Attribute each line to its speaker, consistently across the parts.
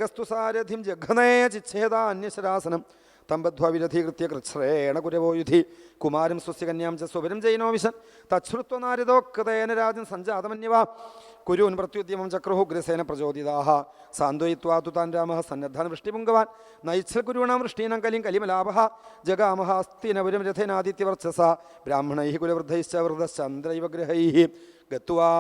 Speaker 1: ഏകസ്തു സാരഥിം ജഘനേ ചിച്ഛേദാന്യശരാസനം തം ബദ്ധ്വാ വിരധീകൃത്യ കൃച്ഛ്രേണ കുരവോ യുധി കുമാരം സ്വസ്യ കന്യാം ച സ്വപരം ജൈനോ വിശൻ തച്ഛ്രുത്വ നാരദോ കൃതേന രാജൻ സഞ്ജാതമന്യവാ കുരൂൻ പ്രത്യുദ്യമം ചക്രുഹു ഉഗ്രസേന പ്രചോദിതാഹ സാന്ത്വയിത്വാ തു താൻ രാമഃ സന്നദ്ധാൻ വൃഷ്ടിപുങ്കവാൻ നൈച്ഛൽ കുരുണാം വൃഷ്ടീനാം കലിം കലിമലാപഃ ജഗാമഃ അസ്തിനപുരം രഥേനാദിത്യവർച്ചസ ബ്രാഹ്മണൈഃ കുലവൃദ്ധൈശ്ച വൃദ്ധശ്ചന്ദ്രൈവ ഗൃഹൈഃ ഗത്വാ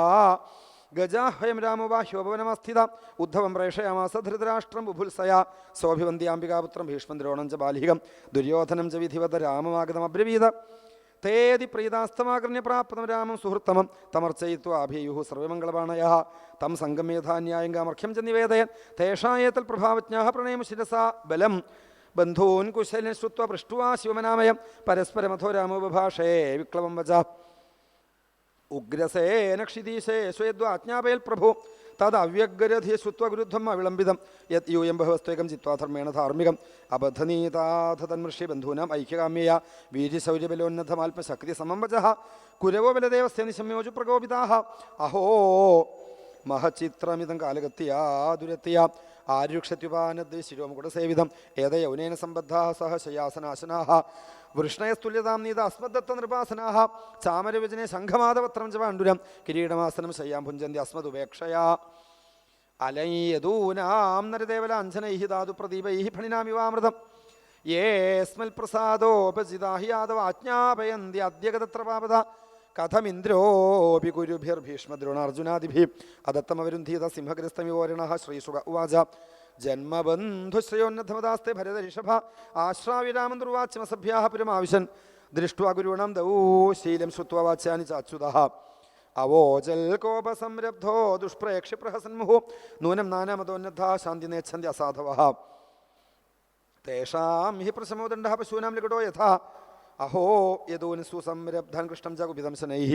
Speaker 1: ഗജാഹ്വയം രാമോ ബാഹ്യോപവനമസ്ഥിത ഉദ്ധവം പ്രേഷയാമാസ ധൃതരാഷ്ട്രം ബുഭുത്സയാ സോഭിവന്ത്യാംബികാപുത്രം ഭീഷ്മദ്രോണം ച ബാലികം ദുര്യോധനം ച വിധിവത രാമമാഗതമബ്രവീത തേതി പ്രീതാസ്തമാകർണ്യ പ്രാപ്തം രാമം സുഹൃത്തമം തമർച്ചയിത്വാഭിയുഃ സർവമംഗളപാണയഃ തം സംഗമ്യധാന്യായം കാമർഖ്യം ച നിവേദയൻ തേഷായേതൽ പ്രഭാവജ്ഞാഃ പ്രണയം ശിരസാ ബലം ബന്ധൂൻ കുശലൻ ശ്രുത്വ പൃഷ്ട്വാ ശിവമനാമയം പരസ്പരമഥോ രാമോ ബഭാഷേ വിക്ലവം വച ഉഗ്രസേന ക്ഷിതീശേ സ്വയദ്വാജ്ഞാപയൽ പ്രഭു തദ്വ്യഗ്രധി ശ്രുത്വഗുരുദ്ധം അവിളംബിതം യത് യൂയം ബഹവസ്ത്വേകം ചിത്വാ ധർമ്മേണ ധാർമ്മികം അബദ്ധനീതാഥ തന്മൃഷി ബന്ധൂനാം ഐക്യകാമ്യയ വീര്യശൗര്യബലോന്നതമാത്മശക്തി സമം വചഃ കുരവോ ബലദേവസ്യ നിശമ്യോജു പ്രകോപിതാഃ അഹോ മഹചിത്രമിതം കാലഗത്യാ ദുരത്യാ ആരുക്ഷത്യുപാനദ്ശിരോമുകുടസേവിതം ഏതയൗനേന സംബദ്ധാഃ സഹ ശയാസനാശനാഃ വൃഷ്ണയസ്തുല്യതാം നീത അസ്മദ്ദത്ത നൃപാസനാഃ ചാമരവിജനെ ശംഖമാദപത്രം ച പാണ്ഡുരം കിരീടമാസനം ശയ്യാം ഭുഞ്ചന്തി അസ്മദുപേക്ഷയാ അലയദൂനാം നരദേവലാഞ്ജനൈഃ ധാതു പ്രദീപൈഃ ഫണിനാമിവാമൃതം യേസ്മൽ പ്രസാദോപജിതാ ഹി യാദവ ആജ്ഞാപയന്തി അദ്യഗതത്ര പാപത കഥമിന്ദ്രോപി കുരുഭിർഭീഷ്മദ്രോണാർജുനാദിഭിः അദത്തമവരുന്ധീത സിംഹഗ്രസ്തമിവോരണഃ ശ്രീശുക ഉവാച ജന്മബന്ധുശ്രയോന്നതമദാസ്തേ ഭരതഋഷഭ ആശ്രാവിരാമം ദുർവാച്യമസഭ്യാഃ പുരമാവിശൻ ദൃഷ്ട്വാ ഗുരുവണം ദൗ ശീലം ശ്രുത്വാ വാച്യാനി ചാച്യുതഃ അവോചൽ കോപസംരബ്ധോ ദുഷ്പ്രേക്ഷ്യ പ്രഹസന്മുഹു നൂനം നാനാമതോന്നതാ ശാന്തി നേച്ഛന്തി അസാധവഃ തേഷാം ഹി പ്രശമോദണ്ഡഃ പശൂനാം ലിഖിതോ യഥാ അഹോ യദൂനസു സംരബ്ധാൻ കൃഷ്ണം ച കുപിതം ശനൈഃ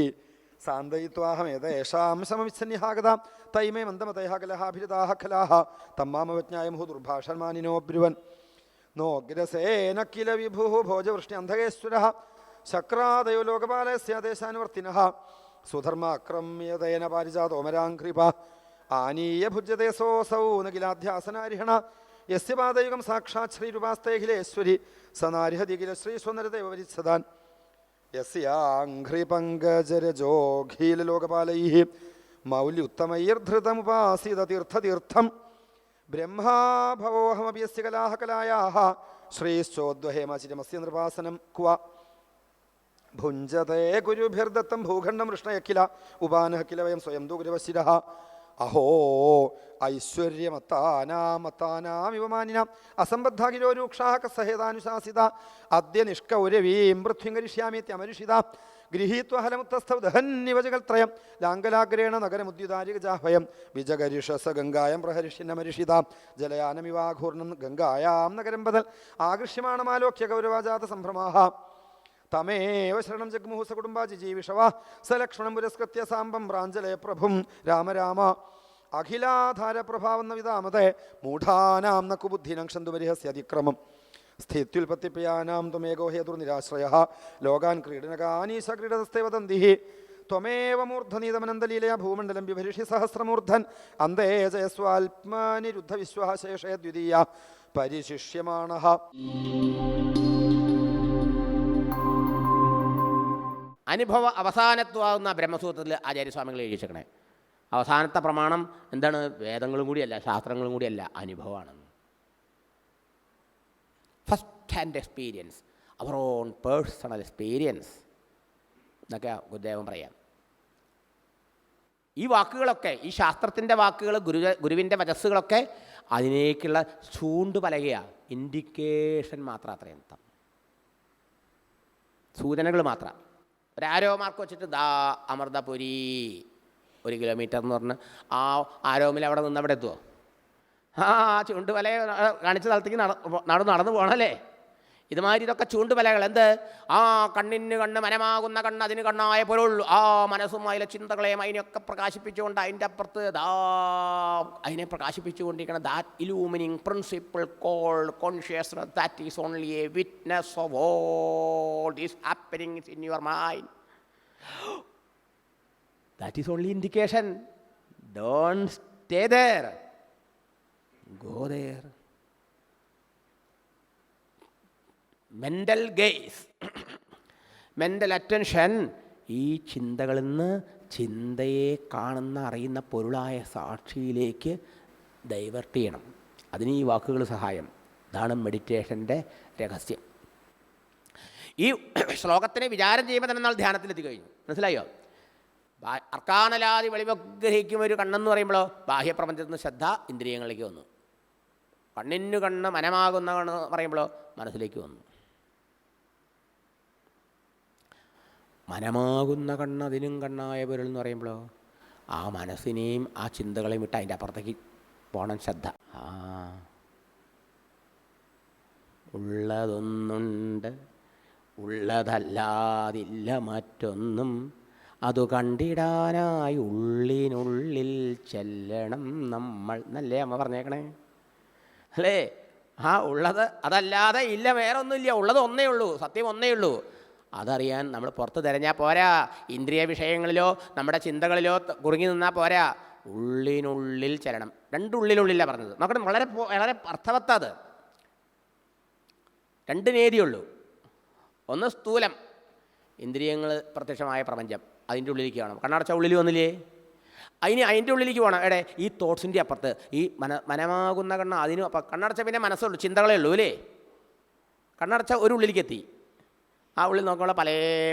Speaker 1: സാന്തയിത്വാഹമേതേഷാം സമമിച്ഛന്യഹാഗത തൈമേ മന്ദമതയഃ കലഹാഭിരിതാഃ ഖലാഃ തമ്മാമവജ്ഞായ മുഹു ദുർഭാഷന്മാനിനോ ബ്രുവൻ നോഗ്രസേന കില വിഭുഃ ഭോജവൃഷ്ണി അന്ധകേശ്വരഃ ശക്രാദയോ ലോകപാലസ്യ ദേശാനുവർത്തിനഃ സുധർമാക്രമ്യതേന പാരിജാതോമരാംഘ്രിപ ആനീയ ഭുജ്യതേ സോസൗ നകിലാധ്യാസനാരിഹണ യസ്യ പാദയുഗം സാക്ഷാത് ശ്രീരുപാസ്തേഖിലേശ്വരി സനാരിഹതി കില ശ്രീസ്വനരദേവരിച്ഛദാൻ യസ്യാഘ്രിപങ്കജരജോഖീലലോകപാലൈഃ മൗല്യുത്തമൈർധൃതമുപാസിത തീർത്ഥതീർത്ഥം ബ്രഹ്മാഭവോഹമപി യസ്യ കലാഃ കലായാഃ ശ്രീശ്ചോദ്വഹേമാചിരമസ്യ നൃപാസനം ക്വ ഭുഞ്ചതേ ഗുരുഭിർദത്തം ഭൂഖണ്ഡം വൃഷ്ണയഖില ഉപാനഃ കില വയം സ്വയം തു ഗുരവശിരഃ അഹോ ഐശ്വര്യമത്താനാമിവ മാനിനാം അസംബദ്ധാകിലോ രൂക്ഷാഃ കസഹേതാനുശാസിത അദ്യ നിഷ്കൗരവീം പൃഥ്വിം കരിഷ്യാമീത്യമരുഷിത ഗൃഹീത്വ ഹലമുത്തസ്ഥൗ ദഹന്നിവ ജഗൽത്രയം ലാംഗലാഗ്രേണ നഗരമുദ്യുതാരികജാഹ്വയം വിജഗരിഷസ ഗംഗായം പ്രഹരിഷ്യന്നമരുഷിത ജലയാനമിവാഘൂർണം ഗംഗായാം നഗരം ബദൽ ആകൃഷ്യമാണമാലോക്യ ഗൗരവാജാത സംഭ്രമാഃ തമേവ ശരണം ജഗ്മുഹു സകുടുംബാ ജിജീവിഷവ സലക്ഷ്മണം പുരസ്കൃത്യ സാമ്പം പ്രാഞ്ജലയ പ്രഭും രാമ രാമ അഖിലാധാരപ്രഭാവന്ന വിധാമതേ മൂഢാനാം ന കുബുദ്ധിനം ക്ഷന്തുപരിഹസ്യ അതിക്രമം സ്ഥിത്യുൽപത്തിപ്രിയാനാം ത്വമേകോ ഹേതുർനിരാശ്രയഃ ലോകാൻ ക്രീഡനകാനീശ ക്രീഡതസ്തേ വദന്തിഃ ത്വമേവ മൂർധനീതമനന്തലീലയാ ഭൂമണ്ഡലം ബിഭരിഷി സഹസ്രമൂർധൻ അന്തേ ജയസ്വാൽപനിരുദ്ധവിശ്വഃ ശേഷയദ്വിതീയ പരിശിഷ്യമാണഃ.
Speaker 2: അനുഭവ അവസാനത്വാകുന്ന ബ്രഹ്മസൂത്രത്തിൽ ആചാര്യസ്വാമികൾ എഴുതിച്ചേക്കണേ. അവസാനത്തെ പ്രമാണം എന്താണ്? വേദങ്ങളും കൂടിയല്ല, ശാസ്ത്രങ്ങളും കൂടിയല്ല, അനുഭവമാണ്. ഫസ്റ്റ് ഹാൻഡ് എക്സ്പീരിയൻസ്, അവർ ഓൺ പേഴ്സണൽ എക്സ്പീരിയൻസ് എന്നൊക്കെ ഗുരുദേവൻ പറയാം. ഈ വാക്കുകളൊക്കെ, ഈ ശാസ്ത്രത്തിൻ്റെ വാക്കുകൾ, ഗുരുവിൻ്റെ വചസ്സുകളൊക്കെ അതിനേക്കുള്ള ചൂണ്ടുപലകയാണ്, ഇൻഡിക്കേഷൻ മാത്രം. അത്രയും സൂചനകൾ മാത്രം. ഒരാരോ മാർക്ക് വെച്ചിട്ട് ദാ അമൃതപുരി 1 കിലോമീറ്റർ എന്ന് പറഞ്ഞ് ആ ആരോമിൽ അവിടെ നിന്ന് അവിടെ എത്തുമോ? ചൂണ്ടുപല കാണിച്ച സ്ഥലത്തേക്ക് നടന്നു പോകണമല്ലേ. ഇതുമാതിരി ഇതൊക്കെ ചൂണ്ടുപലകൾ. എന്ത്? കണ്ണിന് കണ്ണ്, മനമാകുന്ന കണ്ണ്, അതിന് കണ്ണായ പോലുള്ളൂ. മനസ്സും അതിലെ ചിന്തകളെയും അതിനെയൊക്കെ പ്രകാശിപ്പിച്ചുകൊണ്ട് അതിൻ്റെ അപ്പുറത്ത് അതിനെ പ്രകാശിപ്പിച്ചുകൊണ്ടിരിക്കണം. ദാറ്റ് ഇലൂമിനിങ് principle called consciousness, that is only a witness of all these happenings in your mind. That is only indication. Don't stay there. Go there. Mental gaze, mental attention ഈ ചിന്തകളിൽ നിന്ന് ചിന്തയെ കാണുന്ന അറിയുന്ന പൊരുളായ സാക്ഷിയിലേക്ക് ഡൈവേർട്ട് ചെയ്യണം. അതിന് ഈ വാക്കുകൾ സഹായം. ഇതാണ് മെഡിറ്റേഷൻ്റെ രഹസ്യം. ഈ ശ്ലോകത്തിനെ വിചാരം ചെയ്യുമ്പോൾ തന്നെ നമ്മൾ ധ്യാനത്തിലെത്തി കഴിഞ്ഞു. മനസ്സിലായോ? അർക്കാനലാതി വെളിവഗ്രഹിക്കും ഒരു കണ്ണെന്ന് പറയുമ്പോഴോ ബാഹ്യപ്രപഞ്ചത്തിൽ നിന്ന് ശ്രദ്ധ ഇന്ദ്രിയങ്ങളിലേക്ക് വന്നു. കണ്ണിനു കണ്ണ് മനമാകുന്ന കണ്ണ് പറയുമ്പോഴോ മനസ്സിലേക്ക് വന്നു. മനമാകുന്ന കണ്ണ് അതിനും കണ്ണായ പൊരുൾ എന്ന് പറയുമ്പോഴോ ആ മനസ്സിനെയും ആ ചിന്തകളെയും വിട്ട് അതിൻ്റെ അപ്പുറത്തേക്ക് പോകണം ശ്രദ്ധ. ഉള്ളതൊന്നുണ്ട്, ഉള്ളതല്ലാതില്ല മറ്റൊന്നും, അതു കണ്ടിടാനായി ഉള്ളിനുള്ളിൽ ചെല്ലണം നമ്മൾ എന്നല്ലേ അമ്മ പറഞ്ഞേക്കണേ? അല്ലേ? ആ ഉള്ളത് അതല്ലാതെ ഇല്ല, വേറെ ഒന്നുമില്ല. ഉള്ളത് ഒന്നേ ഉള്ളൂ, സത്യം ഒന്നേ ഉള്ളൂ. അതറിയാൻ നമ്മൾ പുറത്ത് തിരഞ്ഞാൽ പോരാ, ഇന്ദ്രിയ വിഷയങ്ങളിലോ നമ്മുടെ ചിന്തകളിലോ കുറുങ്ങി നിന്നാൽ പോരാ, ഉള്ളിനുള്ളിൽ ചെല്ലണം. രണ്ടുള്ളിനുള്ളിലാണ് പറഞ്ഞത്. നോക്കണം, വളരെ വളരെ അർത്ഥവത്തത്. രണ്ട് നേതിയുള്ളൂ. ഒന്ന് സ്ഥൂലം, ഇന്ദ്രിയങ്ങൾ പ്രത്യക്ഷമായ പ്രപഞ്ചം, അതിൻ്റെ ഉള്ളിലേക്ക് വേണം. കണ്ണടച്ച ഉള്ളിൽ വന്നില്ലേ? അതിൻ്റെ ഉള്ളിലേക്ക് പോകണം. എവിടെ? ഈ തോട്ട്സിൻ്റെ അപ്പുറത്ത്, ഈ മനമാകുന്ന കണ്ണ് അതിനും അപ്പം. കണ്ണടച്ച പിന്നെ മനസ്സുള്ളൂ, ചിന്തകളേ ഉള്ളൂ അല്ലേ? കണ്ണടച്ച ഒരു ഉള്ളിലേക്ക് എത്തി. ആ ഉള്ളിൽ നോക്കുമ്പോൾ പല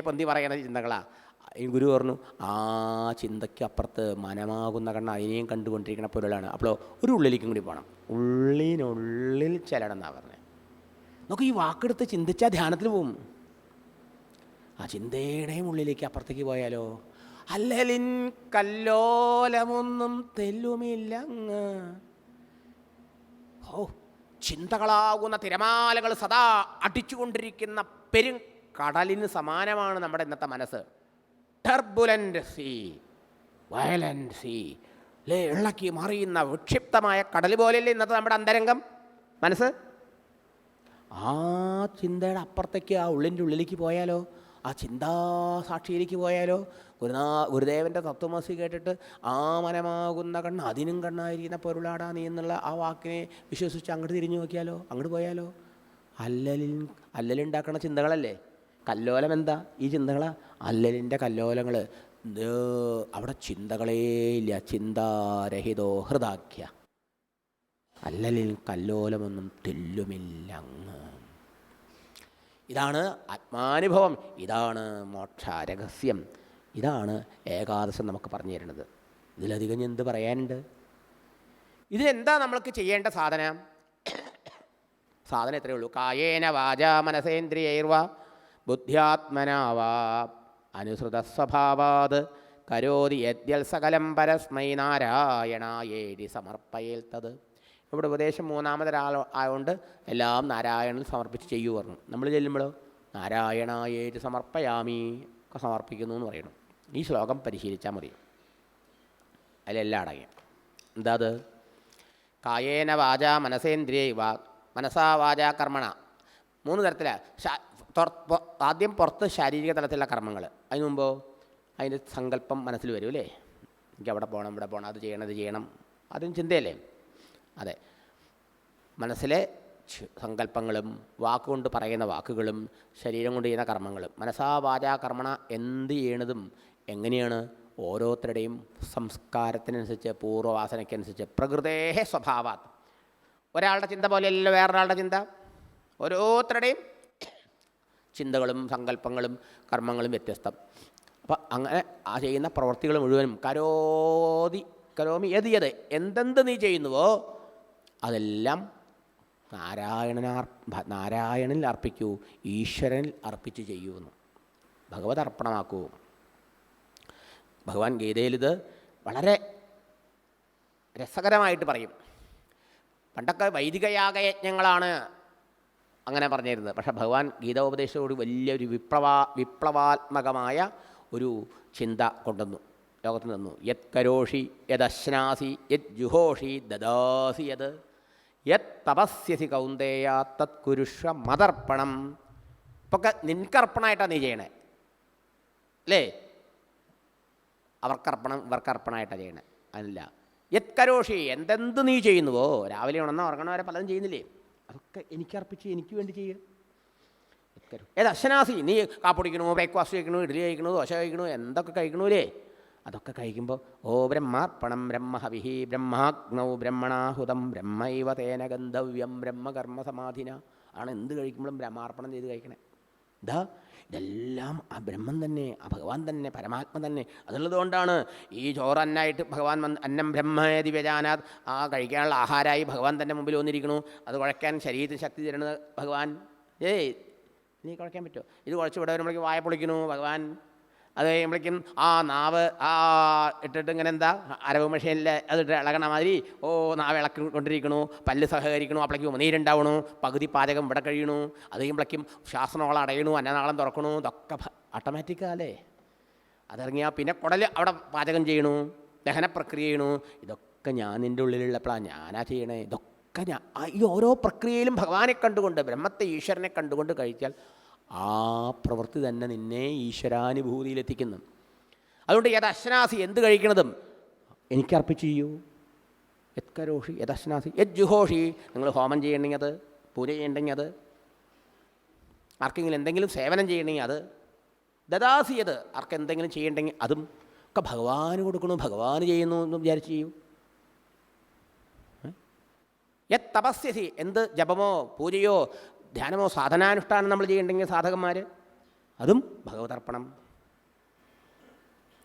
Speaker 2: പൊന്തി പറയുന്ന ചിന്തകളാണ്. ഈ ഗുരു പറഞ്ഞു ആ ചിന്തയ്ക്ക് അപ്പുറത്ത് മനമാകുന്ന കണ്ണ് അതിനെയും കണ്ടുകൊണ്ടിരിക്കുന്ന പൊരുളാണ്. അപ്പോൾ ഒരു ഉള്ളിലേക്കും കൂടി പോകണം. ഉള്ളിനുള്ളിൽ ചെല്ലണം എന്നാണ് പറഞ്ഞത്. നമുക്ക് ഈ വാക്കെടുത്ത് ചിന്തിച്ചാൽ ധ്യാനത്തിൽ പോവും. ആ ചിന്തയുടെയും ഉള്ളിലേക്ക് അപ്പുറത്തേക്ക് പോയാലോ അല്ലലിൻ കല്ലോലമൊന്നും തെല്ലുമില്ലങ്ങ്. ഓ, ചിന്തകളാകുന്ന തിരമാലകൾ സദാ അടിച്ചുകൊണ്ടിരിക്കുന്ന കടലിന് സമാനമാണ് നമ്മുടെ ഇന്നത്തെ മനസ്സ്. ടർബുലൻ്റ് സീ, വയലൻ്റ് സീ, അല്ലേ? ഇളക്കി മറിയുന്ന വിക്ഷിപ്തമായ കടൽ പോലെയല്ലേ ഇന്നത്തെ നമ്മുടെ അന്തരംഗം മനസ്സ്. ആ ചിന്തയുടെ അപ്പുറത്തേക്ക്, ആ ഉള്ളിൻ്റെ ഉള്ളിലേക്ക് പോയാലോ, ആ ചിന്താസാക്ഷിയിലേക്ക് പോയാലോ, ഗുരുദേവൻ്റെ തത്വമസി കേട്ടിട്ട് ആ മനമാകുന്ന കണ്ണ് അതിനും കണ്ണായിരിക്കുന്ന പൊരുളാടാ നീ എന്നുള്ള ആ വാക്കിനെ വിശ്വസിച്ച് അങ്ങോട്ട് തിരിഞ്ഞു നോക്കിയാലോ, അങ്ങോട്ട് പോയാലോ. അല്ലലുണ്ടാക്കണ ചിന്തകളല്ലേ കല്ലോലം. എന്താ ഈ ചിന്തകളാ? അല്ലലിൻ്റെ കല്ലോലങ്ങൾ. അവിടെ ചിന്തകളേ ഇല്ല. ചിന്താരഹിതോ ഹൃദാഖ്യ, അല്ലലിൽ കല്ലോലമൊന്നും തെല്ലുമില്ല അങ്ങ്. ഇതാണ് ആത്മാനുഭവം, ഇതാണ് മോക്ഷരഹസ്യം, ഇതാണ് ഏകാദശം നമുക്ക് പറഞ്ഞു തരുന്നത്. ഇതിലധികം എന്ത് പറയാനുണ്ട്? ഇതിനെന്താ നമ്മൾക്ക് ചെയ്യേണ്ട സാധനം? സാധനം എത്രയേ ഉള്ളൂ. കായേന വാചാ മനസേന്ദ്രിയൈർവാ ബുദ്ധ്യാത്മനാവാ അനുസൃത സ്വഭാവാത് കരോതി യദ്യൽ സകലം പരസ്മൈ നാരായണായേതി സമർപ്പയേൽത്തത്. ഇവിടെ ഉപദേശം മൂന്നാമതൊരാൾ ആയതുകൊണ്ട് എല്ലാം നാരായണന് സമർപ്പിച്ച് ചെയ്യൂ പറഞ്ഞു. നമ്മൾ ചെല്ലുമ്പോഴോ നാരായണായേതി സമർപ്പയാമി ഒക്കെ സമർപ്പിക്കുന്നു എന്ന് പറയണം. ഈ ശ്ലോകം പരിശീലിച്ചാൽ മതി. അതിലെല്ലാം അടങ്ങി. എന്താ അത്? കായേന വാച മനസേന്ദ്രിയ മനസാ വാച കർമ്മണ. മൂന്ന് തരത്തിലാണ്. ആദ്യം പുറത്ത് ശാരീരിക തലത്തിലുള്ള കർമ്മങ്ങൾ. അതിന് മുമ്പോ അതിൻ്റെ സങ്കല്പം മനസ്സിൽ വരും അല്ലേ? എനിക്ക് അവിടെ പോകണം, ഇവിടെ പോകണം, അത് ചെയ്യണം, ഇത് ചെയ്യണം, അതും ചിന്തയല്ലേ? അതെ, മനസ്സിലെ സങ്കല്പങ്ങളും വാക്കുകൊണ്ട് പറയുന്ന വാക്കുകളും ശരീരം കൊണ്ട് ചെയ്യുന്ന കർമ്മങ്ങളും. മനസാ വാച കർമ്മണ എന്ത് ചെയ്യണതും എങ്ങനെയാണ്? ഓരോരുത്തരുടെയും സംസ്കാരത്തിനനുസരിച്ച്, പൂർവ്വവാസനയ്ക്കനുസരിച്ച്, പ്രകൃതേഹ സ്വഭാവാത്. ഒരാളുടെ ചിന്ത പോലെയല്ലോ വേറൊരാളുടെ ചിന്ത. ഓരോരുത്തരുടെയും ചിന്തകളും സങ്കല്പങ്ങളും കർമ്മങ്ങളും വ്യത്യസ്തം. അപ്പം അങ്ങനെ ആ ചെയ്യുന്ന പ്രവൃത്തികൾ മുഴുവനും കരോമി യത് എന്തെന്ത് നീ ചെയ്യുന്നുവോ അതെല്ലാം നാരായണനിൽ അർപ്പിക്കൂ, ഈശ്വരനിൽ അർപ്പിച്ച് ചെയ്യൂന്ന്. ഭഗവത് അർപ്പണമാക്കൂ. ഭഗവാൻ ഗീതയിലിത് വളരെ രസകരമായിട്ട് പറയും. പണ്ടൊക്കെ വൈദിക യാഗയജ്ഞങ്ങളാണ് അങ്ങനെ പറഞ്ഞിരുന്നത്. പക്ഷേ ഭഗവാൻ ഗീതോപദേശത്തോട് വലിയൊരു വിപ്ലവാത്മകമായ ഒരു ചിന്ത കൊണ്ടുവന്നു, ലോകത്തിൽ നിന്നു. യത് കരോഷി യദശ്നാസി യത് ജുഹോഷി ദദാസി യത് യത് തപസ്യസി കൗന്ദേയ തത് കുരുഷ്വ മതർപ്പണം. ഇപ്പൊക്കെ നിൻക്കർപ്പണമായിട്ടാണ് നീ ചെയ്യണേ അല്ലേ? അവർക്കർപ്പണം ഇവർക്കർപ്പണമായിട്ടാണ് ചെയ്യണേ. അല്ല, യത്കരോഷി, എന്തെന്ത് നീ ചെയ്യുന്നുവോ, രാവിലെ ഉണർന്ന ഉറങ്ങണവരെ പലതും ചെയ്യുന്നില്ലേ, അതൊക്കെ എനിക്കർപ്പിച്ച് എനിക്ക് വേണ്ടി ചെയ്യുക. ഏത് അശ്വനാസി, നീ കാപ്പൊടിക്കണു, ബ്രേക്ക്ഫാസ്റ്റ് കഴിക്കണു, ഇഡ്ഡലി കഴിക്കണു, ദോശ കഴിക്കണു, എന്തൊക്കെ കഴിക്കണൂലേ, അതൊക്കെ കഴിക്കുമ്പോൾ ഓ ബ്രഹ്മാർപ്പണം ബ്രഹ്മഹവിഹി ബ്രഹ്മാഗ്നൗ ബ്രഹ്മണാഹുതം ബ്രഹ്മൈവ തേന ഗന്ധവ്യം ബ്രഹ്മകർമ്മ സമാധിന ആണ്. എന്ത് കഴിക്കുമ്പോഴും ബ്രഹ്മാർപ്പണം ചെയ്ത് കഴിക്കണേ. ഇതെല്ലാം ആ ബ്രഹ്മം തന്നെ, ആ ഭഗവാൻ തന്നെ, പരമാത്മ തന്നെ. അതുള്ളതുകൊണ്ടാണ് ഈ ചോറന്നായിട്ട് ഭഗവാൻ അന്നം ബ്രഹ്മേതി വ്യജാനാത്, ആ കഴിക്കാനുള്ള ആഹാരമായി ഭഗവാൻ തന്നെ മുമ്പിൽ വന്നിരിക്കണു. അത് കുഴയ്ക്കാൻ ശരീരത്തിന് ശക്തി തരുന്നത് ഭഗവാൻ. നീ കുഴയ്ക്കാൻ പറ്റുമോ? ഇത് കുഴച്ച് ഇവിടെ വരുമ്പോഴേക്കും വായ പൊളിക്കണു ഭഗവാൻ. അത് കഴിയുമ്പോഴേക്കും ആ നാവ് ഇട്ടിട്ട് ഇങ്ങനെ എന്താ അരവ് മെഷീനിൽ അതിട്ട് ഇളകണ മാതിരി നാവ് ഇളക്കിക്കൊണ്ടിരിക്കണു, പല്ല് സഹകരിക്കണു, അപ്പോഴേക്കും നീരുണ്ടാവണു, പകുതി പാചകം ഇവിടെ കഴിയണു. അത് കഴിയുമ്പോഴേക്കും ശ്വാസനോളം അടയണു, അന്നനാളം തുറക്കണു. ഇതൊക്കെ ഓട്ടോമാറ്റിക്കല്ലേ. അതിറങ്ങിയാൽ പിന്നെ കുടൽ അവിടെ പാചകം ചെയ്യണു, ദഹന പ്രക്രിയ ചെയ്യണു. ഇതൊക്കെ ഞാൻ നിൻ്റെ ഉള്ളിലുള്ളപ്പോഴാണ് ഞാനാ ചെയ്യണേ. ഇതൊക്കെ ഈ ഓരോ പ്രക്രിയയിലും ഭഗവാനെ കണ്ടുകൊണ്ട്, ബ്രഹ്മത്തെ ഈശ്വരനെ കണ്ടുകൊണ്ട് കഴിച്ചാൽ ആ പ്രവൃത്തി തന്നെ നിന്നെ ഈശ്വരാനുഭൂതിയിലെത്തിക്കുന്നു. അതുകൊണ്ട് യദശ്നാസി, എന്ത് കഴിക്കണതും എനിക്കർപ്പിച്ച് ചെയ്യൂ. യത്കരോഷി യദശ്നാസി യജ്ജുഹോഷി, നിങ്ങൾ ഹോമം ചെയ്യണമെങ്കിൽ അത്, പൂജ ചെയ്യണമെങ്കിൽ അത്, ആർക്കെങ്കിലും എന്തെങ്കിലും സേവനം ചെയ്യണമെങ്കിൽ അത്, ദദാസിയത് ആർക്കെന്തെങ്കിലും ചെയ്യണമെങ്കിൽ അതും ഒക്കെ ഭഗവാന് കൊടുക്കണു, ഭഗവാന് ചെയ്യുന്നു എന്ന് വിചാരിച്ച് ചെയ്യൂ. യത് തപസ്യസി, എന്ത് ജപമോ പൂജയോ ധ്യാനമോ സാധനാനുഷ്ഠാനം നമ്മൾ ചെയ്യണ്ടെങ്കിൽ സാധകന്മാർ, അതും ഭഗവതർപ്പണം.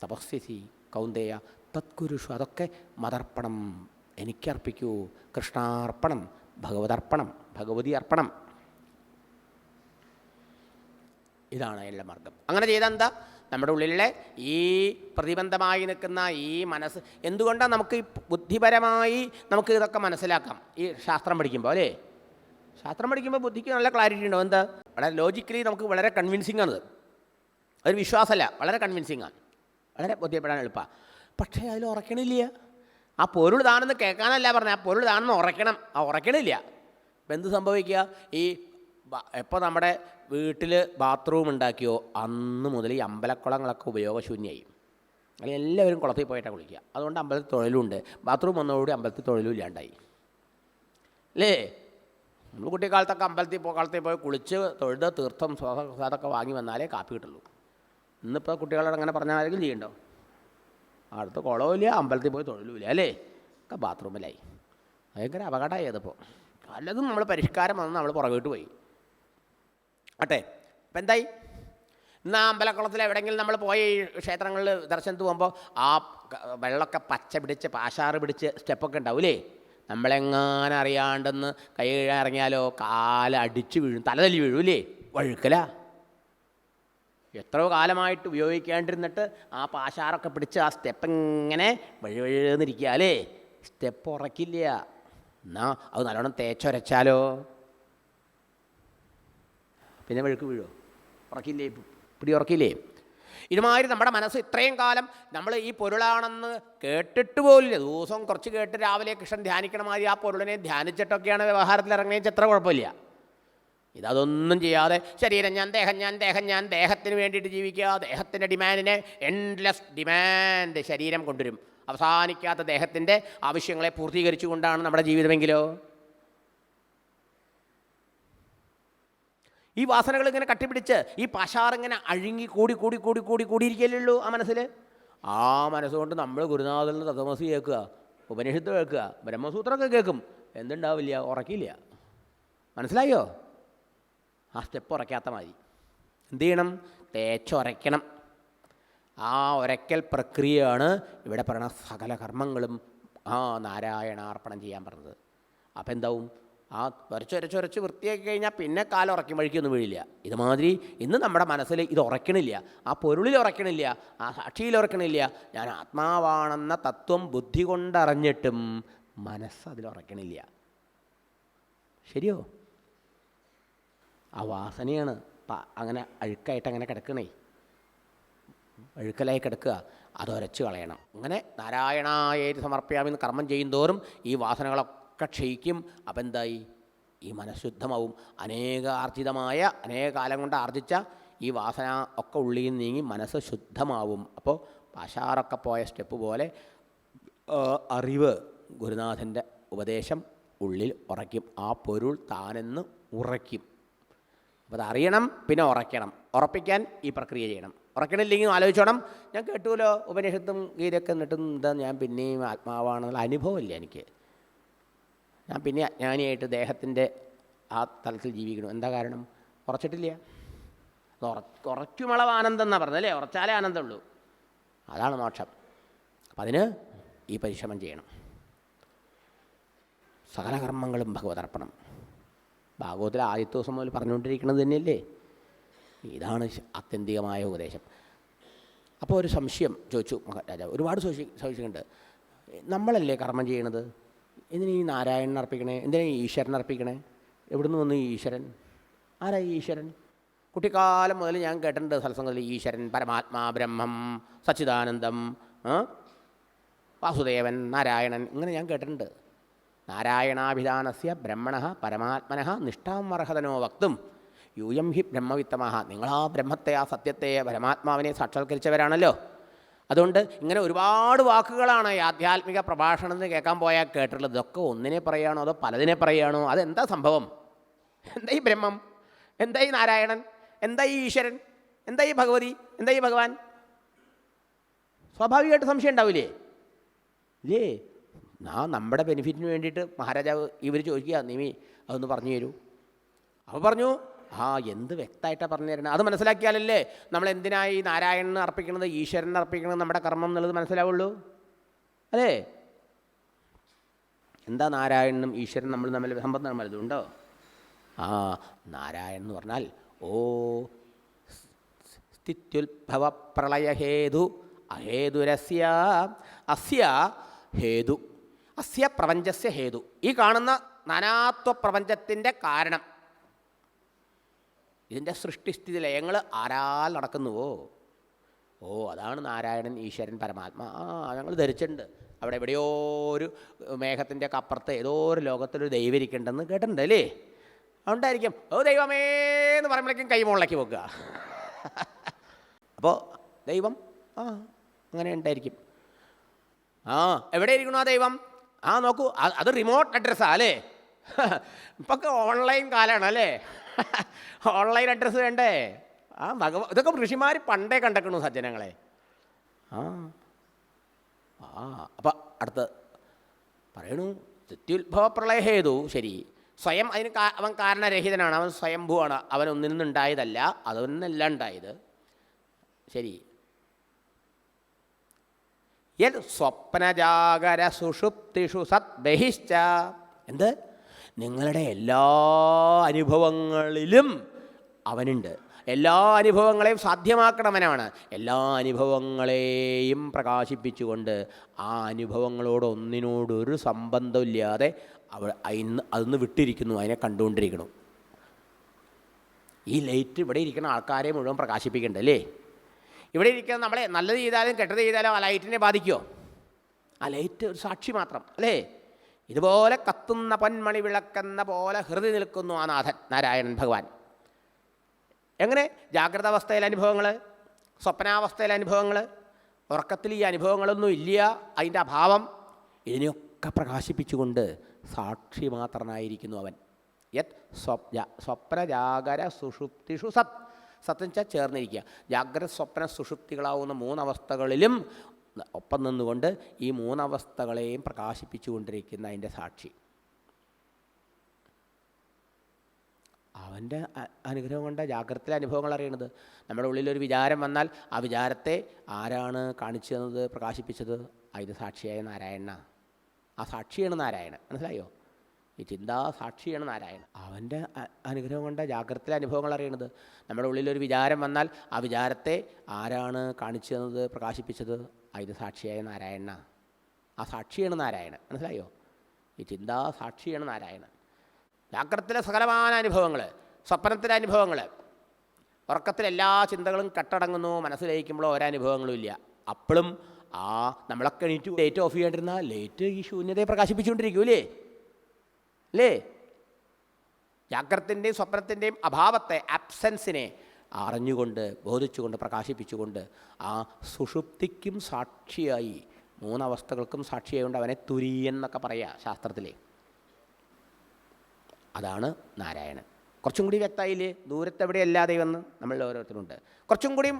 Speaker 2: തപസ്യസി കൗന്ദേയ തത്കുരുഷു, അതൊക്കെ മതർപ്പണം, എനിക്കർപ്പിക്കൂ. കൃഷ്ണാർപ്പണം, ഭഗവതർപ്പണം, ഭഗവതി അർപ്പണം. ഇതാണ് എല്ലാ മാർഗം. അങ്ങനെ ചെയ്താൽ എന്താ, നമ്മുടെ ഉള്ളിലെ ഈ പ്രതിബന്ധമായി നിൽക്കുന്ന ഈ മനസ്സ്, എന്തുകൊണ്ടാണ് നമുക്ക് ഈ ബുദ്ധിപരമായി നമുക്ക് ഇതൊക്കെ മനസ്സിലാക്കാം ഈ ശാസ്ത്രം പഠിക്കുമ്പോൾ അല്ലേ. ശാസ്ത്രം പഠിക്കുമ്പോൾ ബുദ്ധിക്ക് നല്ല ക്ലാരിറ്റി ഉണ്ടാവും. എന്താ, വളരെ ലോജിക്കലി നമുക്ക് വളരെ കൺവിൻസിങ് ആണത്. അതൊരു വിശ്വാസമല്ല, വളരെ കൺവിൻസിങ് ആണ്, വളരെ ബോധ്യപ്പെടാൻ എളുപ്പമാണ്. പക്ഷേ അതിൽ ഉറക്കണില്ല. ആ പൊരുൾ താണെന്ന് കേൾക്കാനല്ല പറഞ്ഞത്, ആ പൊരുൾ താണെന്ന് ഉറക്കണം. ആ ഉറക്കണില്ല. ഇപ്പം എന്ത് സംഭവിക്കുക, ഈ എപ്പോൾ നമ്മുടെ വീട്ടിൽ ബാത്റൂം ഉണ്ടാക്കിയോ അന്ന് മുതൽ ഈ അമ്പലക്കുളങ്ങളൊക്കെ ഉപയോഗശൂന്യമായി. അല്ലെങ്കിൽ എല്ലാവരും കുളത്തിൽ പോയിട്ടാണ് കുളിക്കുക. അതുകൊണ്ട് അമ്പലത്തിൽ തൊഴിലുണ്ട്. ബാത്റൂം വന്നതോടുകൂടി അമ്പലത്തിൽ തൊഴിലും ഇല്ലാണ്ടായി അല്ലേ. നമ്മൾ കുട്ടിക്കാലത്തൊക്കെ കുളത്തിൽ പോയി കുളിച്ച് തൊഴുത് തീർത്ഥം അതൊക്കെ വാങ്ങി വന്നാലേ കാപ്പി കിട്ടുള്ളൂ. ഇന്നിപ്പോൾ കുട്ടികളോട് അങ്ങനെ പറഞ്ഞാൽ ആരെങ്കിലും ചെയ്യണ്ടോ? അടുത്ത് കുളവുമില്ല, അമ്പലത്തിൽ പോയി തൊഴിലുമില്ല അല്ലേ, ഒക്കെ ബാത്റൂമിലായി. ഭയങ്കര അപകടമായി അതിപ്പോൾ. പലതും നമ്മൾ പരിഷ്കാരം വന്ന് നമ്മൾ പുറകോട്ട് പോയി. ആട്ടെ, ഇപ്പം എന്തായി, ഇന്ന് ആ അമ്പലക്കുളത്തിൽ എവിടെയെങ്കിലും നമ്മൾ പോയി ക്ഷേത്രങ്ങളിൽ ദർശനത്തിന് പോകുമ്പോൾ ആ വെള്ളമൊക്കെ പച്ച പിടിച്ച് പാഷാറ് പിടിച്ച് സ്റ്റെപ്പൊക്കെ ഉണ്ടാവില്ലേ. നമ്മളെങ്ങാനും അറിയാണ്ടെന്ന് കൈ കഴുകാൻ ഇറങ്ങിയാലോ കാലടിച്ച് വീഴും, തലതല്ലി വീഴൂല്ലേ, വഴുക്കല. എത്രയോ കാലമായിട്ട് ഉപയോഗിക്കാണ്ടിരുന്നിട്ട് ആ പാഷാറൊക്കെ പിടിച്ച് ആ സ്റ്റെപ്പ് ഇങ്ങനെ വഴുവഴുന്നിരിക്കുക അല്ലേ, സ്റ്റെപ്പ് ഉറക്കില്ല. എന്നാൽ അത് നല്ലോണം തേച്ചൊരച്ചാലോ പിന്നെ വഴുക്ക് വീഴോ, ഉറക്കില്ലേ, പിടി ഉറക്കില്ലേ. ഇതുമാതിരി നമ്മുടെ മനസ്സ് ഇത്രയും കാലം നമ്മൾ ഈ പൊരുളാണെന്ന് കേട്ടിട്ട് പോലില്ല. ദിവസവും കുറച്ച് കേട്ട് രാവിലെ കൃഷ്ണൻ ധ്യാനിക്കണ മാതിരി ആ പൊരുളിനെ ധ്യാനിച്ചിട്ടൊക്കെയാണ് വ്യവഹാരത്തിൽ ഇറങ്ങുന്നതെന്ന് എത്ര കുഴപ്പമില്ല. ഇതൊന്നും ചെയ്യാതെ ശരീരം ഞാൻ, ദേഹം ഞാൻ, ദേഹം ഞാൻ, ദേഹത്തിന് വേണ്ടിയിട്ട് ജീവിക്കുക, ദേഹത്തിൻ്റെ ഡിമാൻഡിനെ എൻഡ്ലെസ് ഡിമാൻഡ് ശരീരം കൊണ്ടുവരും. അവസാനിക്കാത്ത ദേഹത്തിൻ്റെ ആവശ്യങ്ങളെ പൂർത്തീകരിച്ചുകൊണ്ടാണ് നമ്മുടെ ജീവിതമെങ്കിലോ. ഈ വാസനകൾ ഇങ്ങനെ കട്ടിപ്പിടിച്ച് ഈ പാഷാറിങ്ങനെ അഴുങ്ങി കൂടിയിരിക്കല്ലേ ഉള്ളൂ ആ മനസ്സിൽ. ആ മനസ്സുകൊണ്ട് നമ്മൾ ഗുരുനാഥനിൽ തത്വമസി കേൾക്കുക, ഉപനിഷത്ത് കേൾക്കുക, ബ്രഹ്മസൂത്രമൊക്കെ കേൾക്കും, എന്തുണ്ടാവില്ല, ഉറക്കില്ല. മനസ്സിലായോ? ആ സ്റ്റെപ്പ് ഉറക്കാത്ത മതി. എന്ത് ചെയ്യണം? തേച്ചുറയ്ക്കണം. ആ ഉരയ്ക്കൽ പ്രക്രിയയാണ് ഇവിടെ പറയുന്ന സകല കർമ്മങ്ങളും നാരായണാർപ്പണം ചെയ്യാൻ പറഞ്ഞത്. അപ്പം എന്താവും, ആ വരച്ചൊരച്ച് വൃത്തിയാക്കി കഴിഞ്ഞാൽ പിന്നെ കാലം ഉറക്കും വഴിക്കൊന്നും വീഴില്ല. ഇതുമാതിരി ഇന്ന് നമ്മുടെ മനസ്സിൽ ഇത് ഉറക്കണില്ല, ആ പൊരുളിൽ ഉറക്കണില്ല, ആ സാക്ഷിയിൽ ഉറക്കണില്ല. ഞാൻ ആത്മാവാണെന്ന തത്വം ബുദ്ധി കൊണ്ടറിഞ്ഞിട്ടും മനസ്സ് അതിലുറക്കണില്ല. ശരിയോ? ആ വാസനയാണ് അങ്ങനെ അഴുക്കായിട്ട് അങ്ങനെ കിടക്കണേ, അഴുക്കലായി കിടക്കുക. അതൊരച്ച് കളയണം. അങ്ങനെ നാരായണായേതി സമർപ്പയാമെന്ന് കർമ്മം ചെയ്യും തോറും ഈ വാസനകളൊക്കെ ക്ഷയിക്കും. അപ്പം എന്തായി? ഈ മനഃശുദ്ധമാവും. അനേക കാലം കൊണ്ട് ആർജിച്ച ഈ വാസന ഒക്കെ ഉള്ളിൽ നീങ്ങി മനസ്സ് ശുദ്ധമാവും. അപ്പോൾ പാഷാറൊക്കെ പോയ സ്റ്റെപ്പ് പോലെ അറിവ്, ഗുരുനാഥൻ്റെ ഉപദേശം ഉള്ളിൽ ഉറയ്ക്കും. ആ പൊരുൾ താനെന്ന് ഉറയ്ക്കും. അപ്പോൾ അതറിയണം, പിന്നെ ഉറയ്ക്കണം. ഉറപ്പിക്കാൻ ഈ പ്രക്രിയ ചെയ്യണം. ഉറക്കണില്ലെങ്കിൽ ആലോചിച്ചോണം, ഞാൻ കേട്ടുമല്ലോ ഉപനിഷത്തും ഗീതയൊക്കെ എന്നിട്ടും എന്താ ഞാൻ പിന്നെയും ആത്മാവാണെന്നുള്ള അനുഭവമില്ല എനിക്ക്. ഞാൻ പിന്നെ അജ്ഞാനിയായിട്ട് ദേഹത്തിൻ്റെ ആ തലത്തിൽ ജീവിക്കണം. എന്താ കാരണം? ഉറച്ചിട്ടില്ല. ഉറയ്ക്കുമളവ് ആനന്ദം എന്നാണ് പറഞ്ഞത് അല്ലേ? ഉറച്ചാലേ ആനന്ദമുള്ളൂ. അതാണ് മോക്ഷം. അപ്പം അതിന് ഈ പരിശ്രമം ചെയ്യണം. സകല കർമ്മങ്ങളും ഭഗവതർപ്പണം. ഭാഗവതത്തിൽ ആദ്യത്തെ ദിവസം മുതൽ പറഞ്ഞുകൊണ്ടിരിക്കുന്നത് തന്നെയല്ലേ? ഇതാണ് ആത്യന്തികമായ ഉപദേശം. അപ്പോൾ ഒരു സംശയം ചോദിച്ചു മഹാരാജാവ്. ഒരുപാട് സംശയമുണ്ട്. നമ്മളല്ലേ കർമ്മം ചെയ്യണത്? എന്തിനാ ഈ നാരായണൻ അർപ്പിക്കണേ? എന്തിനാ ഈ ഈശ്വരൻ അർപ്പിക്കണേ? എവിടുന്ന് വന്നു ഈ ഈശ്വരൻ? ആരാ ഈ ഈശ്വരൻ? കുട്ടിക്കാലം മുതൽ ഞാൻ കേട്ടിട്ടുണ്ട് സത്സംഗത്തിൽ ഈശ്വരൻ, പരമാത്മാ, ബ്രഹ്മം, സച്ചിദാനന്ദം, വാസുദേവൻ, നാരായണൻ, ഇങ്ങനെ ഞാൻ കേട്ടിട്ടുണ്ട്. നാരായണാഭിധാനസ്യ ബ്രഹ്മണ പരമാത്മന നിഷ്ഠാം അർഹതനോ വക്തും യൂയം ഹി ബ്രഹ്മവിത്തമഹ. നിങ്ങളാ ബ്രഹ്മത്തെ, ആ സത്യത്തെ, പരമാത്മാവിനെ സാക്ഷാത്കരിച്ചവരാണല്ലോ. അതുകൊണ്ട് ഇങ്ങനെ ഒരുപാട് വാക്കുകളാണ് ഈ ആധ്യാത്മിക പ്രഭാഷണത്തിന് കേൾക്കാൻ പോയാൽ കേട്ടിട്ടുള്ളത്. ഇതൊക്കെ ഒന്നിനെ പറയുകയാണോ അതോ പലതിനെ പറയുകയാണോ? അതെന്താ സംഭവം? എന്താ ഈ ബ്രഹ്മം? എന്താ ഈ നാരായണൻ? എന്താ ഈ ഈശ്വരൻ? എന്താ ഈ ഭഗവതി? എന്താ ഈ ഭഗവാൻ? സ്വാഭാവികമായിട്ട് സംശയം ഉണ്ടാവില്ലേ? ഇല്ലേ? നമ്മുടെ ബെനിഫിറ്റിന് വേണ്ടിയിട്ട് മഹാരാജാവ് ഇവർ ചോദിക്കുക, നീ അതൊന്ന് പറഞ്ഞു തരൂ. അപ്പോൾ പറഞ്ഞു, എന്ത് വ്യക്തമായിട്ടാണ് പറഞ്ഞു തരണം. അത് മനസ്സിലാക്കിയാലല്ലേ നമ്മൾ എന്തിനായി നാരായണന് അർപ്പിക്കണത്, ഈശ്വരനെ അർപ്പിക്കണത്, നമ്മുടെ കർമ്മം എന്നുള്ളത് മനസ്സിലാവുള്ളൂ. അല്ലേ? എന്താ നാരായണനും ഈശ്വരനും നമ്മൾ തമ്മിൽ സംബന്ധം വലുതുണ്ടോ? നാരായണൻ എന്ന് പറഞ്ഞാൽ സ്ഥിത്യുത്ഭവ പ്രളയഹേതു അഹേതുരസ്യ അസ്യ ഹേതു അസ്യ പ്രപഞ്ചസ്യ ഹേതു. ഈ കാണുന്ന നാനാത്വ പ്രപഞ്ചത്തിൻ്റെ കാരണം, ഇതിൻ്റെ സൃഷ്ടിസ്ഥിതി ലയങ്ങൾ ആരാൽ നടക്കുന്നുവോ, അതാണ് നാരായണൻ, ഈശ്വരൻ, പരമാത്മാ. ഞങ്ങൾ ധരിച്ചിട്ടുണ്ട് അവിടെ എവിടെയോ ഒരു മേഘത്തിൻ്റെ ഒക്കെ അപ്പുറത്ത് ഏതോ ഒരു ലോകത്തൊരു ദൈവം ഇരിക്കുന്നുണ്ടെന്ന് കേട്ടിട്ടുണ്ട് അല്ലേ? അതുകൊണ്ടായിരിക്കും ദൈവമേ എന്ന് പറയുമ്പോഴേക്കും കൈ മുകളിലേക്ക് വെക്കുക. അപ്പോൾ ദൈവം അങ്ങനെ ഉണ്ടായിരിക്കും. എവിടെ ഇരിക്കണോ ആ ദൈവം? നോക്കൂ, അത് റിമോട്ട് അഡ്രസ്സാണ് അല്ലേ? ഇപ്പൊക്കെ ഓൺലൈൻ കാലമാണ് അല്ലേ? ഓൺലൈൻ അഡ്രസ്സ് വേണ്ടേ? ഇതൊക്കെ ഋഷിമാർ പണ്ടേ കണ്ടേക്കണു സജ്ജനങ്ങളെ. അപ്പം അടുത്ത് പറയണു, സ്ഥിത്യുത്ഭവ പ്രളയഹേതു. ശരി, സ്വയം അതിന് അവൻ കാരണരഹിതനാണ്, അവൻ സ്വയംഭൂവാണ്, അവൻ ഒന്നിൽ നിന്നുണ്ടായതല്ല, അതൊന്നല്ല ഉണ്ടായത്. ശരി, യത് സ്വപ്നജാഗര സുഷുപ്തിഷു സത് ബഹിശ്ച. എന്ത്? നിങ്ങളുടെ എല്ലാ അനുഭവങ്ങളിലും അവനുണ്ട്. എല്ലാ അനുഭവങ്ങളെയും സാധ്യമാക്കണവനാണ്. എല്ലാ അനുഭവങ്ങളെയും പ്രകാശിപ്പിച്ചുകൊണ്ട് ആ അനുഭവങ്ങളോടൊന്നിനോടൊരു സംബന്ധമില്ലാതെ അതൊന്ന് വിട്ടിരിക്കുന്നു, അതിനെ കണ്ടുകൊണ്ടിരിക്കണം. ഈ ലൈറ്റ് ഇവിടെ ഇരിക്കുന്ന ആൾക്കാരെ മുഴുവൻ പ്രകാശിപ്പിക്കണ്ടല്ലേ? ഇവിടെ ഇരിക്കുന്ന നമ്മളെ നല്ലത് ചെയ്താലും കെട്ടത് ചെയ്താലും ആ ലൈറ്റിനെ ബാധിക്കുമോ? ആ ലൈറ്റ് ഒരു സാക്ഷി മാത്രം അല്ലേ? ഇതുപോലെ കത്തുന്ന പൊന്മണി വിളക്കെന്ന പോലെ ഹൃദയ നിൽക്കുന്നു ആ നാഥൻ നാരായണൻ ഭഗവാൻ. എങ്ങനെ? ജാഗ്രത അവസ്ഥയിലെ അനുഭവങ്ങൾ, സ്വപ്നാവസ്ഥയിലെ അനുഭവങ്ങൾ, ഉറക്കത്തിൽ ഈ അനുഭവങ്ങളൊന്നും ഇല്ല, അതിൻ്റെ അഭാവം, ഇതിനെയൊക്കെ പ്രകാശിപ്പിച്ചുകൊണ്ട് സാക്ഷി മാത്രനായിരിക്കുന്നു അവൻ. യത് സ്വപ്നജാഗര സുഷുപ്തിഷു സത്. സത്യം വെച്ചാൽ ചേർന്നിരിക്കുക. ജാഗ്രത, സ്വപ്ന, സുഷുപ്തികളാവുന്ന മൂന്നവസ്ഥകളിലും ഒപ്പം നിന്നുകൊണ്ട് ഈ മൂന്നവസ്ഥകളെയും പ്രകാശിപ്പിച്ചു കൊണ്ടിരിക്കുന്ന അതിൻ്റെ സാക്ഷി. അവൻ്റെ അനുഗ്രഹം കൊണ്ട് ജാഗ്രതയിലെ അനുഭവങ്ങൾ അറിയണത്. നമ്മുടെ ഉള്ളിലൊരു വിചാരം വന്നാൽ ആ വിചാരത്തെ ആരാണ് കാണിച്ചു തന്നത്, പ്രകാശിപ്പിച്ചത്? അതിന് സാക്ഷിയായ നാരായണ. ആ സാക്ഷിയാണ് നാരായണൻ. മനസ്സിലായോ? ഈ ചിന്താ സാക്ഷിയാണ് നാരായണൻ. അവൻ്റെ അനുഗ്രഹം കൊണ്ട് ജാഗ്രതയിലെ അനുഭവങ്ങൾ അറിയണത്. നമ്മുടെ ഉള്ളിലൊരു വിചാരം വന്നാൽ ആ വിചാരത്തെ ആരാണ് കാണിച്ചു തന്നത്, പ്രകാശിപ്പിച്ചത്? അതിന് സാക്ഷിയായ നാരായണ. ആ സാക്ഷിയാണ് നാരായണൻ. മനസ്സിലായോ? ഈ ചിന്താ സാക്ഷിയാണ് നാരായണൻ. ജാഗ്രതയിലെ സകലമായ അനുഭവങ്ങൾ, സ്വപ്നത്തിലെ അനുഭവങ്ങൾ, ഉറക്കത്തിലെല്ലാ ചിന്തകളും കെട്ടടങ്ങുന്നു. മനസ്സിലയിക്കുമ്പോൾ ഒരനുഭവങ്ങളും ഇല്ല. അപ്പോഴും നമ്മളൊക്കെ എണീറ്റ് ലൈറ്റ് ഓഫ് ചെയ്യാണ്ടിരുന്നാൽ ലൈറ്റ് ഈ ശൂന്യതയെ പ്രകാശിപ്പിച്ചുകൊണ്ടിരിക്കൂലേ? അല്ലേ? ജാഗ്രതത്തിൻ്റെയും സ്വപ്നത്തിൻ്റെയും അഭാവത്തെ, ആബ്സെൻസിനെ അറിഞ്ഞുകൊണ്ട്, ബോധിച്ചുകൊണ്ട്, പ്രകാശിപ്പിച്ചുകൊണ്ട് ആ സുഷുപ്തിക്കും സാക്ഷിയായി മൂന്നവസ്ഥകൾക്കും സാക്ഷിയായതുകൊണ്ട് അവനെ തുര്യൻ എന്നൊക്കെ പറയുക ശാസ്ത്രത്തിലെ. അതാണ് നാരായണൻ. കുറച്ചും കൂടി വ്യക്തമായില്ലേ? ദൂരത്തെവിടെയല്ല ദൈവമെന്ന് നമ്മളിൽ ഓരോരുത്തരുണ്ട്. കുറച്ചും കൂടിയും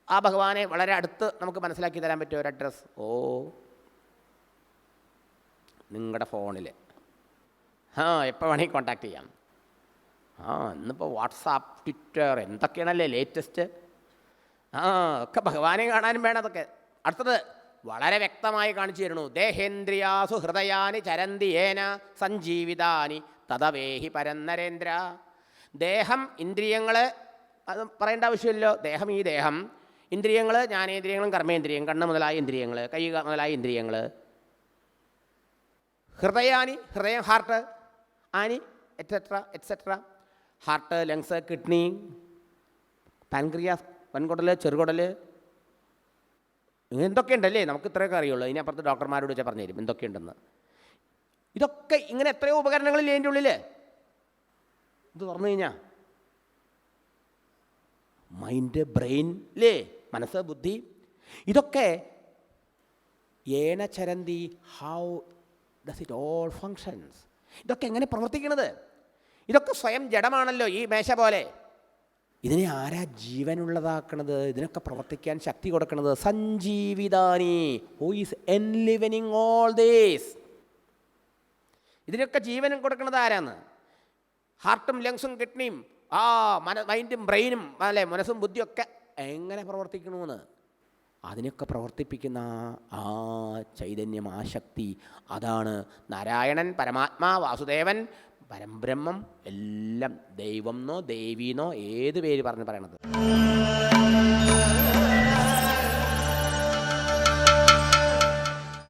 Speaker 2: ആ ഭഗവാനെ വളരെ അടുത്ത് നമുക്ക് മനസ്സിലാക്കി തരാൻ പറ്റിയ ഒരു അഡ്രസ്സ്, നിങ്ങളുടെ ഫോണിൽ എപ്പോൾ വേണമെങ്കിൽ കോൺടാക്ട് ചെയ്യാം. ഇന്നിപ്പോൾ വാട്സാപ്പ്, ട്വിറ്റർ എന്തൊക്കെയാണല്ലേ ലേറ്റസ്റ്റ്. ഒക്കെ ഭഗവാനെ കാണാനും വേണം അതൊക്കെ. അടുത്തത് വളരെ വ്യക്തമായി കാണിച്ചു തരണു. ദേഹേന്ദ്രിയാസു ഹൃദയാനി ചരന്തി ഏന സഞ്ജീവിതാനി തദവേഹി പരന്നരേന്ദ്ര. ദേഹം, ഇന്ദ്രിയങ്ങൾ, അത് പറയേണ്ട ആവശ്യമില്ലല്ലോ. ദേഹം, ഈ ദേഹം, ഇന്ദ്രിയങ്ങൾ, ജ്ഞാനേന്ദ്രിയങ്ങളും കർമ്മേന്ദ്രിയം, കണ്ണ് മുതലായ ഇന്ദ്രിയങ്ങൾ, കൈ മുതലായ ഇന്ദ്രിയങ്ങൾ, ഹൃദയാനി, ഹൃദയം, ഹാർട്ട്, ആനി etcetera, heart, lungs, kidney, pancreas, വൻകുടൽ, ചെറുകുടൽ, എന്തൊക്കെയുണ്ടല്ലേ? നമുക്ക് ഇത്രയൊക്കെ അറിയുള്ളൂ. ഇതിനപ്പുറത്ത് ഡോക്ടർമാരോട് വെച്ചാൽ പറഞ്ഞു തരും എന്തൊക്കെയുണ്ടെന്ന്. ഇതൊക്കെ ഇങ്ങനെ എത്രയോ ഉപകരണങ്ങളില്ലേ അതിൻ്റെ ഉള്ളിൽ. ഇത് തുറന്നു കഴിഞ്ഞാൽ മൈൻഡ്, ബ്രെയിൻ അല്ലേ, മനസ്സ്, ബുദ്ധി, ഇതൊക്കെ ഏന ചരന്തി, how does it all functions. ഇതൊക്കെ എങ്ങനെ പ്രവർത്തിക്കണത്? ഇതൊക്കെ സ്വയം ജഡമാണല്ലോ, ഈ മേശ പോലെ. ഇതിനെ ആരാ ജീവനുള്ളതാക്കണത്? ഇതിനൊക്കെ പ്രവർത്തിക്കാൻ ശക്തി കൊടുക്കണത് സഞ്ജീവിതാനി, ഹൂ ഈസ് എൻലിവനിങ് ഓൾ ദീസ്. ഇതിനൊക്കെ ജീവനും കൊടുക്കുന്നത് ആരാന്ന്? ഹാർട്ടും ലങ്സും കിഡ്നിയും മൈൻഡും ബ്രെയിനും അല്ലേ, മനസ്സും ബുദ്ധിയൊക്കെ എങ്ങനെ പ്രവർത്തിക്കണമെന്ന് അതിനൊക്കെ പ്രവർത്തിപ്പിക്കുന്ന ആ ചൈതന്യം, ആ ശക്തി, അതാണ് നാരായണൻ, പരമാത്മാ, വാസുദേവൻ, പരംബ്രഹ്മം, എല്ലാം ദൈവം എന്നോ ദേവീന്നോ ഏത് പേര് പറഞ്ഞ് പറയണത്.